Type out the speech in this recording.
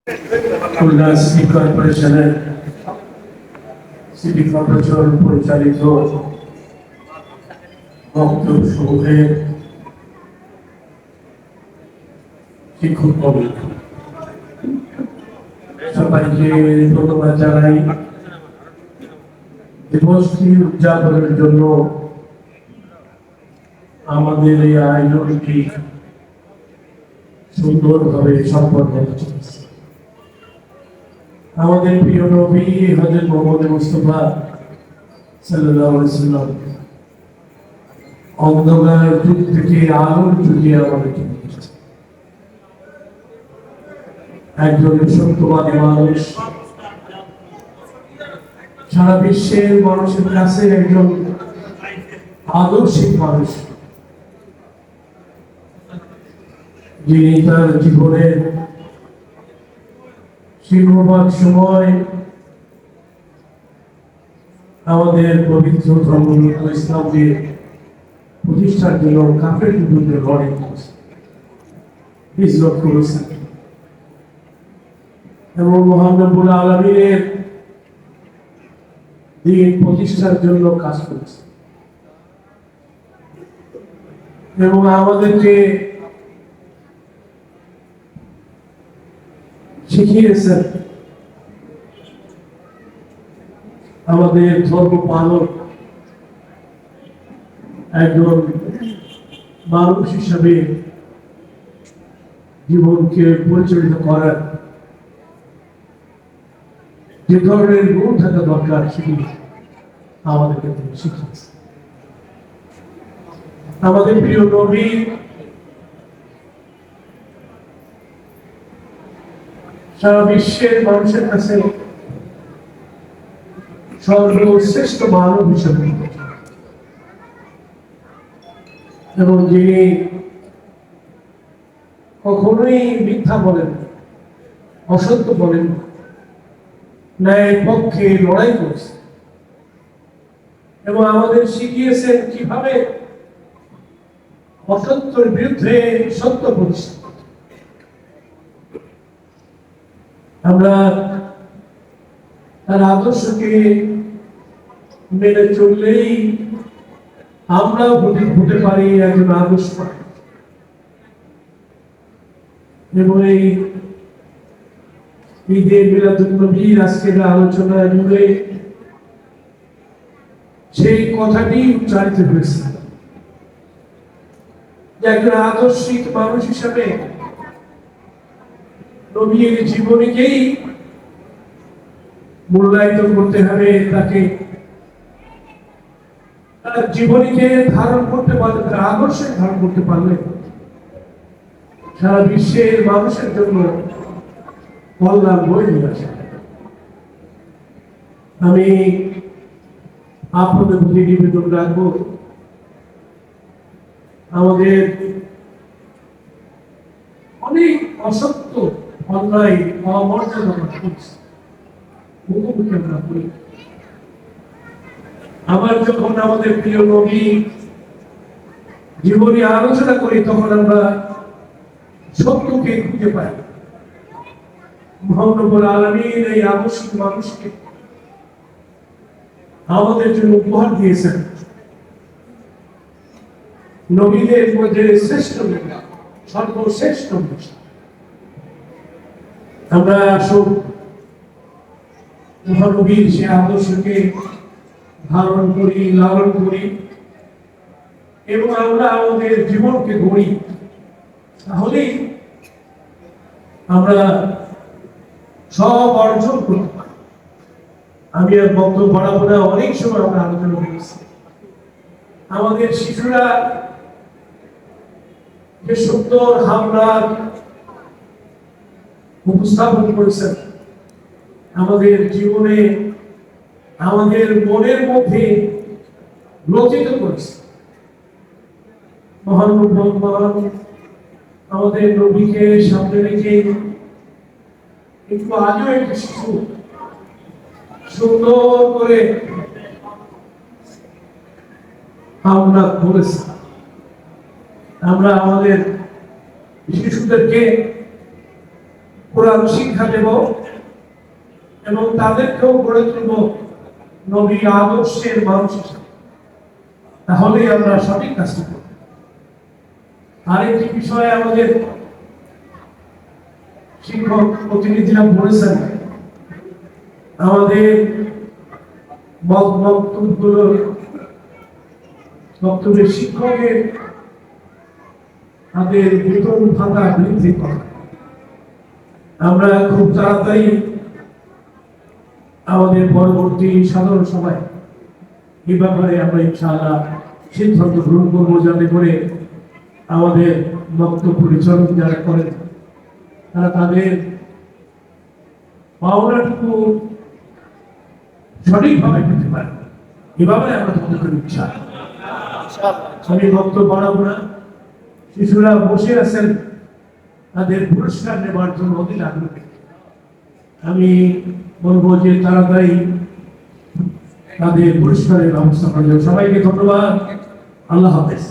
Khulna city corporation পরিচালিত বক্তব্য সমূহের শিক্ষক কমিটি সবাইকে ধন্যবাদ জানাই। দিবসটি উদযাপনের জন্য আমাদের এই আয়োজনটি সুন্দরভাবে সম্পন্ন হচ্ছে। আমাদের প্রিয় নবী হযরত মুহাম্মদ মুস্তাফা সাল্লাল্লাহু আলাইহি ওয়াসাল্লাম অন্ধকার যুগ থেকে আলোর যুগে আমাদেরকে নিয়েছেন। একজন সত্যবাদী মানুষ, সারা বিশ্বের মানুষের কাছে একজন আদর্শিক মানুষ, যিনি তার জীবনের সিংহভাগ সময় আমাদের পবিত্র ধর্মগ্রন্থ ইসলামকে প্রতিষ্ঠার জন্য কাফের বিরুদ্ধে লড়াই করেছেন, হিজরত করেছেন এবং মহান রব্বুল আলামিনের দ্বীন প্রতিষ্ঠার জন্য কাজ করেছেন এবং আমাদেরকে শিখিয়েছেন আমাদের ধর্ম পালন একজন মানুষ হিসাবে জীবনকে পরিচালিত করার যে ধরনের গুণ থাকা দরকার সেটি আমাদেরকে শিখিয়েছে। আমাদের প্রিয় নবী সারা বিশ্বের মানুষের কাছে সর্বশ্রেষ্ঠ মানব হিসেবে এবং যিনি কখনোই মিথ্যা বলেন, অসত্য বলেন, ন্যায়ের পক্ষে লড়াই করেছে এবং আমাদের শিখিয়েছেন কিভাবে অসত্যের বিরুদ্ধে সত্য প্রতিষ্ঠা। আমরা তার আদর্শকে মেনে চললেই আমরা হতে পারি একজন আদর্শ এবং এই ঈদে মিলাদুন নবীর আজকের আলোচনা জুড়ে সেই কথাটি উচ্চারিত হয়েছে যে একজন আদর্শিক মানুষ হিসাবে নবীর জীবনীকেই মূল্যায়িত করতে হবে। তাকে তার জীবনীকে ধারণ করতে পারলে, তার আদর্শে ধারণ করতে পারলে সারা বিশ্বের মানুষের জন্য কল্যাণ বয়ে নিয়ে আসে। আমি আপনাদের প্রতি নিবেদন রাখবো, আমাদের অনেক অসত্য, অন্যায়, অমর্যাদা করছে, মুখোমুখি আমরা করি। আবার যখন আমাদের প্রিয় নবী জীবনী আলোচনা করি তখন আমরা সত্যকে খুঁজে পাই। মহান রব্বুল আলামিন এই আদর্শিক মানুষকে আমাদের জন্য উপহার দিয়েছেন। নবীদের মধ্যে শ্রেষ্ঠ নেতা, সর্বশ্রেষ্ঠ নেতা। আমরা সব মহানবীর সে আদর্শকে ধারণ করি, লালন করি এবং আমরা আমাদের জীবনকে গড়ি, তাহলেই আমরা সব অর্জন করতে পারি। আমি আর বক্তব্য বাড়াবো না, অনেক সময় আমরা আলোচনা করেছি। আমাদের শিশুরা যে সুন্দর হামলার উপস্থাপন করেছেন, আমাদের জীবনে, আমাদের মনের মধ্যে রচিত করেছে। মহান আমাদের নবীকে সামনে রেখে একটু আজও একটি শিশু সুন্দর করে আমরা করেছি। আমরা আমাদের শিশুদেরকে কোরআন শিক্ষা দেব এবং তাদেরকেও গড়ে তুলব নবী আদর্শের মানুষ হিসেবে। তাহলেই আমরা সঠিক কাজটি করব। আরেকটি বিষয়ে আমাদের শিক্ষক প্রতিনিধিরা বলেছেন, আমাদের বক্তব্যের শিক্ষকের তাদের বেতন ভাতা বৃদ্ধি করা। আমরা খুব তাড়াতাড়ি আমাদের পরবর্তী সাধারণ সভায় এই ব্যাপারে আমরা ইনশাআল্লাহ সিদ্ধান্ত গ্রহণ করবো, যাতে করে আমাদের বক্তব্য পরিচালক যারা করেন তারা তাদের পাওনাটুকু সঠিকভাবে পেতে পারে। এভাবে আমরা তৈরি করি ইনশাআল্লাহ। আমি বক্তব্য বাড়াবো না। শিশুরা বসে আছেন তাদের পুরস্কার নেবার জন্য অধীর আগ্রহে। আমি বলবো যে তাড়াতাড়ি তাদের পুরস্কারের ব্যবস্থা করবেন। সবাইকে ধন্যবাদ। আল্লাহ হাফেজ।